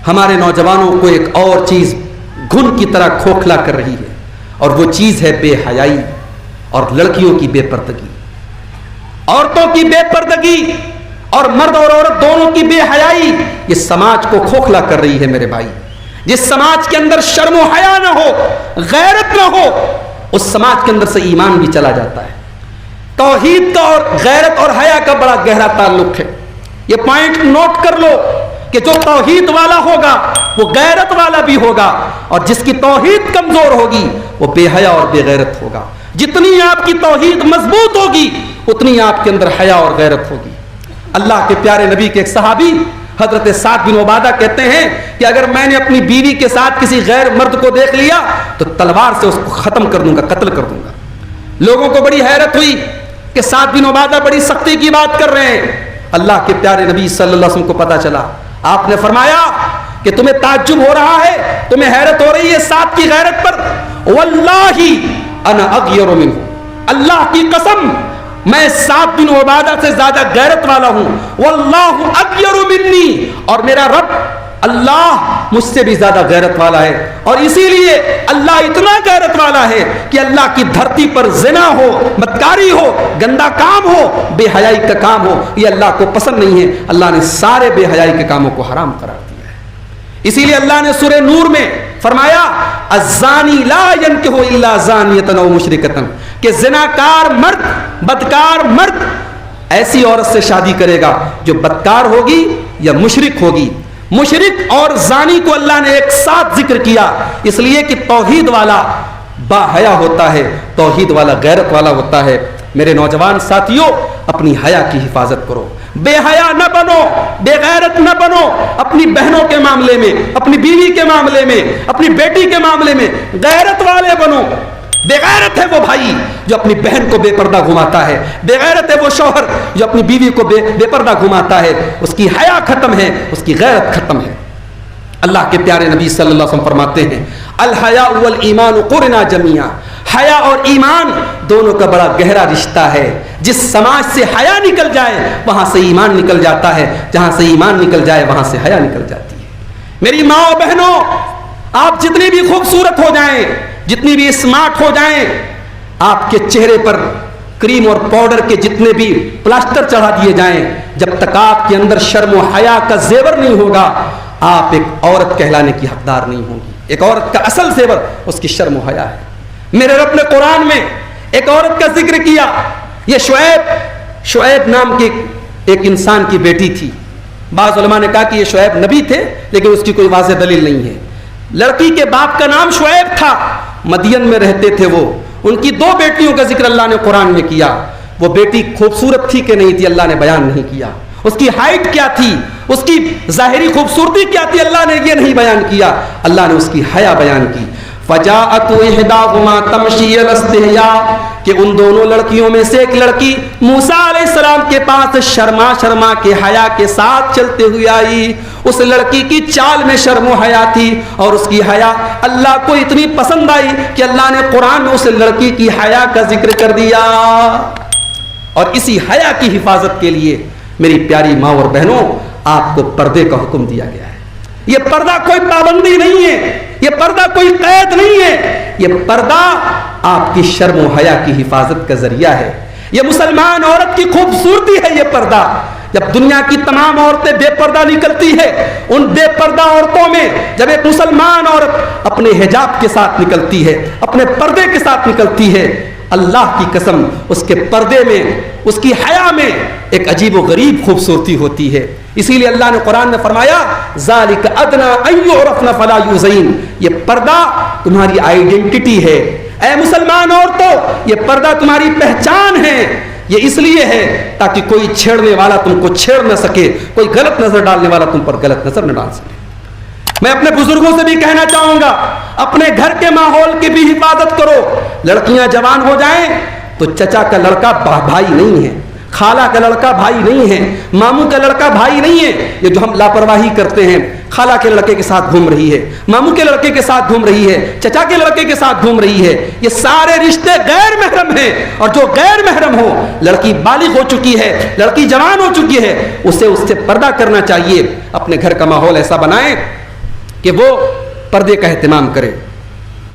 ہمارے نوجوانوں کو ایک اور چیز گھن کی طرح کھوکھلا کر رہی ہے، اور وہ چیز ہے بے حیائی اور لڑکیوں کی بے پردگی، عورتوں کی بے پردگی اور مرد اور عورت دونوں کی بے حیائی۔ یہ سماج کو کھوکھلا کر رہی ہے میرے بھائی۔ جس سماج کے اندر شرم و حیا نہ ہو، غیرت نہ ہو، اس سماج کے اندر سے ایمان بھی چلا جاتا ہے۔ توحید کا اور غیرت اور حیا کا بڑا گہرا تعلق ہے۔ یہ پوائنٹ نوٹ کر لو کہ جو توحید والا ہوگا وہ غیرت والا بھی ہوگا، اور جس کی توحید کمزور ہوگی وہ بے حیا اور بے غیرت ہوگا۔ جتنی آپ کی توحید مضبوط ہوگی اتنی آپ کے اندر حیا اور غیرت ہوگی۔ اللہ کے پیارے نبی کے ایک صحابی حضرت سعد بن عبادہ کہتے ہیں کہ اگر میں نے اپنی بیوی کے ساتھ کسی غیر مرد کو دیکھ لیا تو تلوار سے اس کو ختم کر دوں گا، قتل کر دوں گا۔ لوگوں کو بڑی حیرت ہوئی کہ سعد بن عبادہ بڑی سختی کی بات کر رہے ہیں۔ اللہ کے پیارے نبی صلی اللہ علیہ وسلم کو پتا چلا، آپ نے فرمایا کہ تمہیں تعجب ہو رہا ہے، تمہیں حیرت ہو رہی ہے سعد کی غیرت پر، واللہ انا اغیر منہ، اللہ کی قسم میں سعد بن عبادہ سے زیادہ غیرت والا ہوں، واللہ اغیر منی، اور میرا رب اللہ مجھ سے بھی زیادہ غیرت والا ہے۔ اور اسی لیے اللہ اتنا غیرت والا ہے کہ اللہ کی دھرتی پر زنا ہو، بدکاری ہو، گندا کام ہو، بے حیائی کا کام ہو، یہ اللہ کو پسند نہیں ہے۔ اللہ نے سارے بے حیائی کے کاموں کو حرام قرار دیا ہے۔ اسی لیے اللہ نے سورہ نور میں فرمایا الزانی لا ینکح الا زانیۃ او مشرکۃ، کہ زناکار مرد، بدکار مرد ایسی عورت سے شادی کرے گا جو بدکار ہوگی یا مشرک ہوگی۔ مشرک اور زانی کو اللہ نے ایک ساتھ ذکر کیا اس لیے کہ توحید والا با حیا ہوتا ہے، توحید والا غیرت والا ہوتا ہے۔ میرے نوجوان ساتھیوں، اپنی حیا کی حفاظت کرو، بے حیا نہ بنو، بے غیرت نہ بنو۔ اپنی بہنوں کے معاملے میں، اپنی بیوی کے معاملے میں، اپنی بیٹی کے معاملے میں غیرت والے بنو۔ بے غیرت ہے وہ بھائی جو اپنی بہن کو بے پردہ گھماتا ہے، بے غیرت ہے وہ شوہر جو اپنی بیوی کو بے پردہ گھماتا ہے۔ اس کی حیا ختم ہے، اس کی غیرت ختم ہے۔ اللہ کے پیارے نبی صلی اللہ علیہ وسلم فرماتے ہیں الحیاء والایمان قرنا جمیعا، حیا اور ایمان دونوں کا بڑا گہرا رشتہ ہے۔ جس سماج سے حیا نکل جائے وہاں سے ایمان نکل جاتا ہے، جہاں سے ایمان نکل جائے وہاں سے حیا نکل جاتی ہے۔ میری ماں اور بہنوں، آپ جتنی بھی خوبصورت ہو جائیں، جتنی بھی اسمارٹ ہو جائیں، آپ کے چہرے پر کریم اور پاؤڈر کے جتنے بھی پلاسٹر چڑھا دیے جائیں، جب تک آپ کے اندر شرم و حیا کا زیور نہیں ہوگا آپ ایک عورت کہلانے کی حقدار نہیں ہوگی۔ ایک عورت کا اصل زیور اس کی شرم و حیا ہے۔ میرے رب نے قرآن میں ایک عورت کا ذکر کیا، یہ شعیب نام کی ایک انسان کی بیٹی تھی۔ بعض علماء نے کہا کہ یہ شعیب نبی تھے لیکن اس کی کوئی واضح دلیل نہیں ہے۔ لڑکی کے باپ کا نام شعیب تھا، مدین میں رہتے تھے وہ۔ ان کی دو بیٹیوں کا ذکر اللہ نے قرآن میں کیا۔ وہ بیٹی خوبصورت تھی کہ نہیں تھی اللہ نے بیان نہیں کیا، اس کی ہائٹ کیا تھی، اس کی ظاہری خوبصورتی کیا تھی اللہ نے یہ نہیں بیان کیا، اللہ نے اس کی حیا بیان کی۔ فجاءت احداهما تمشي على استحياء، کہ ان دونوں لڑکیوں میں سے ایک لڑکی موسیٰ علیہ السلام کے پاس شرما شرما کے حیا کے ساتھ چلتے ہوئے آئی۔ اس لڑکی کی چال میں شرم و حیا تھی اور اس کی حیا اللہ کو اتنی پسند آئی کہ اللہ نے قرآن میں اس لڑکی کی حیا کا ذکر کر دیا۔ اور اسی حیا کی حفاظت کے لیے میری پیاری ماں اور بہنوں آپ کو پردے کا حکم دیا گیا ہے۔ یہ پردہ کوئی پابندی نہیں ہے، یہ پردہ کوئی قید نہیں ہے، یہ پردہ آپ کی شرم و حیا کی حفاظت کا ذریعہ ہے۔ یہ مسلمان عورت کی خوبصورتی ہے یہ پردہ۔ جب دنیا کی تمام عورتیں بے پردہ نکلتی ہے، ان بے پردہ عورتوں میں جب ایک مسلمان عورت اپنے حجاب کے ساتھ نکلتی ہے، اپنے پردے کے ساتھ نکلتی ہے، اللہ کی قسم اس کے پردے میں، اس کی حیا میں ایک عجیب و غریب خوبصورتی ہوتی ہے۔ اسی لیے اللہ نے قرآن میں فرمایا ذالک ادنی ان یعرفن فلا یؤذین، یہ پردہ تمہاری آئیڈینٹی ہے۔ اے مسلمان عورتوں، یہ پردہ تمہاری پہچان ہے۔ یہ اس لیے ہے تاکہ کوئی چھیڑنے والا تم کو چھیڑ نہ سکے، کوئی غلط نظر ڈالنے والا تم پر غلط نظر نہ ڈال سکے۔ میں اپنے بزرگوں سے بھی کہنا چاہوں گا اپنے گھر کے ماحول کی بھی حفاظت کرو۔ لڑکیاں جوان ہو جائیں تو چچا کا لڑکا بھائی نہیں ہے، خالہ کا لڑکا بھائی نہیں ہے، ماموں کا لڑکا بھائی نہیں ہے۔ یہ جو ہم لاپرواہی کرتے ہیں، خالہ کے لڑکے کے ساتھ گھوم رہی ہے، ماموں کے لڑکے کے ساتھ گھوم رہی ہے، چچا کے لڑکے کے ساتھ گھوم رہی ہے، یہ سارے رشتے غیر محرم ہیں۔ اور جو غیر محرم ہو، لڑکی بالغ ہو چکی ہے، لڑکی جوان ہو چکی ہے، اسے پردہ کرنا چاہیے۔ اپنے گھر کا ماحول ایسا بنائیں کہ وہ پردے کا اہتمام کرے.